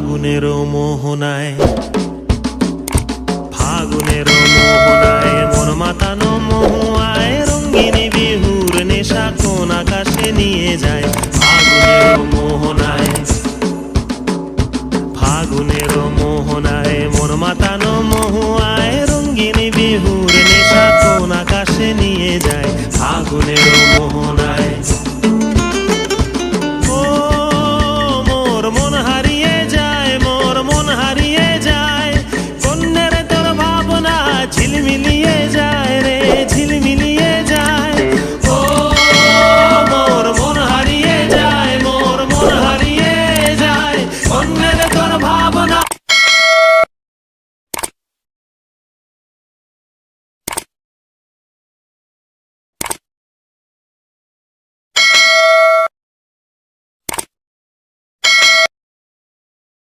ফাগুনের মোহনায়, ফাগুনের মোহনায় মন মাতানো মহুয়ায় রঙ্গিনী বিহুর নেশা কোন আকাশে নিয়ে যায়। ফাগুনের মোহনায়, ফাগুনের মোহনায় মন মাতা